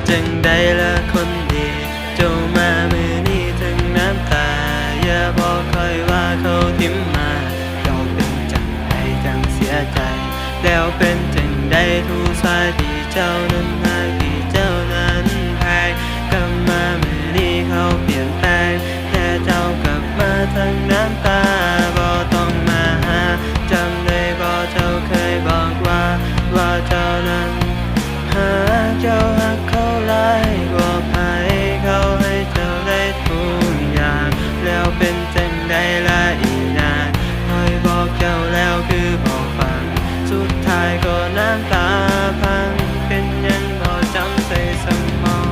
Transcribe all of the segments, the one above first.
จังใดละคนดีเจ้ามามือนี้ทั้งน้ำตาอย่าบอกคอยว่าเขาทิมมาเราเป็นจังใดจังเสียใจแล้วเป็นจังใดทุกสายที่เจ้านั้นหากที่เจ้านั้นแพ้กลับมามือนี้เขาเปลี่ยนแปลงแต่เจ้ากลับมาทั้งน้ำตาบ่ต้องมาหาจำได้บ่เจ้าเคยบอกว่าเจ้านั้นหาเจ้าหักเขาหลายกว่าใครเขาให้เจ้าได้ทุกอย่างแล้วเป็นจังใดละอีนานคอยบอกเจ้าแล้วคือบอกฟังสุดท้ายก็น้ำตาพังเป็นยังบ่จำใส่สมอง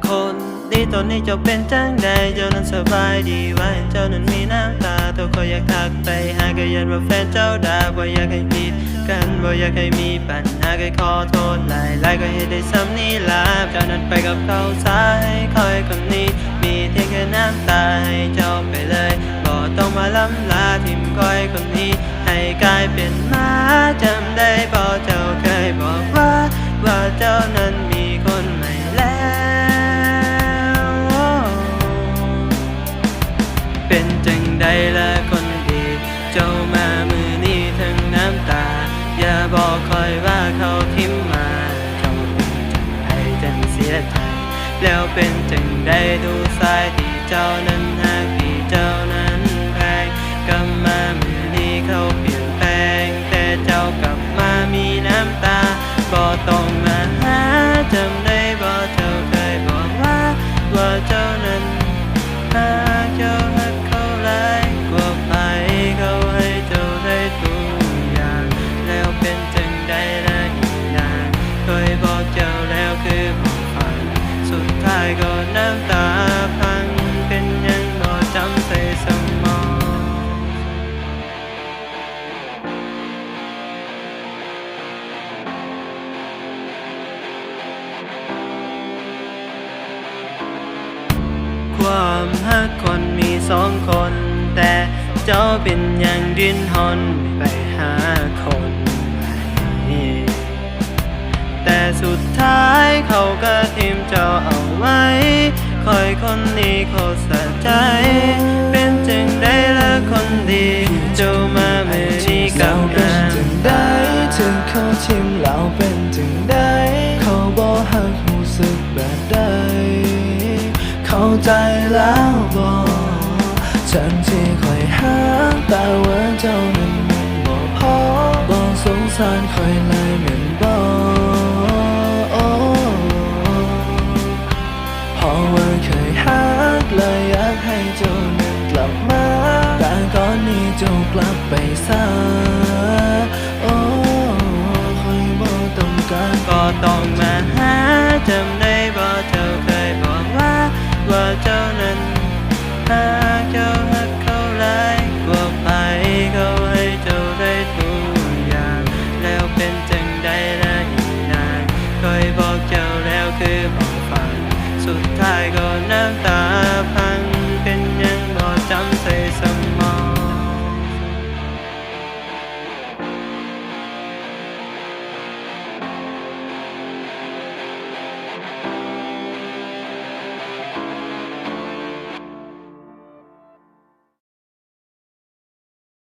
คนดีตอนนี้เจ้าเป็นจังใดเจ้านั้นสบายดีว่าเห็นเจ้านั้นมีน้ำตาตัวก็อยากทักไปหาก็ยันว่าแฟนเจ้าด่าบ่อยากให้ผิดกันบ่อยากให้มีปัญหาก็ขอโทษหลายก็เฮ็ดได้ซ้ำนี้ล่ะเจ้านั้นไปกับเขาซะให้คอยคนนี้มีเพียงแค่น้ำตาให้เจ้าไปเลยบ่ต้องมาล้ำลาทิมคอยคนนี้ให้กลายเป็นหมาจำได้บ่เจ้าเคยบอกว่าเจ้านั้นมีคนใหม่แล้วเป็นจังใดละคนดีเจ้ามามือนี้ทั้งน้ำตาอย่าบอกคอยว่าเขาทิมมาเจ้าเป็นจังใดจังเสียใจแล้วเป็นจังใดดูสายที่เจ้านั้นหักที่เจ้านั้นแพงกลับมามือนี้เขาเปลี่ยนแปลงแต่เจ้ากลับมามีน้ำตาบ่ต้องมาหาจำได้บ่เจ้าเคยบอกว่าเจ้านั้นหาเจ้าหักเขาหลายกว่าใครเขาให้เจ้าได้ทุกอย่างแล้วเป็นจังใดละอีกนานเคยบอกเจ้าแล้วคือบอกฟังสุดท้ายก็น้ำตาพังเป็นยังบ่จำใส่สมองความหักคนมีสองคนแต่เจ้าเป็นอย่างดิ้นหนไปหาคนใหม่แต่สุดท้ายเขาก็ทิมเจ้าเอาไว้คอยคนนี้เขาสะใจเป็นจึงได้ละคนดีเจ้ามาเมื่อนี้กับงานจึงได้ถึงเขาทิมเราเป็นจึงได้เขาบอกหักรู้สึกแบบใดเข้าใจแล้วบอกฉันที่คอยหาแต่ว่าเจ้านั้นมันบอกพอบอกสงสารคอยเลยเหมือนบอกเพราะว่าเคยหักเลยอยากให้เจ้านั้นกลับมาแต่ตอนนี้เจ้ากลับไปซะคอยบอกต้องการก็ต้องมาหาจำได้บ่เจ้าเคยบอกว่าเจ้านั้นหาเจ้าหักเขาหลายกว่าใครเขาให้เจ้าได้ทุกอย่างแล้วเป็นจังใดละอีกนานเคยบอกเจ้าแล้วคือบอกฟังสุดท้ายก็น้ำตาพั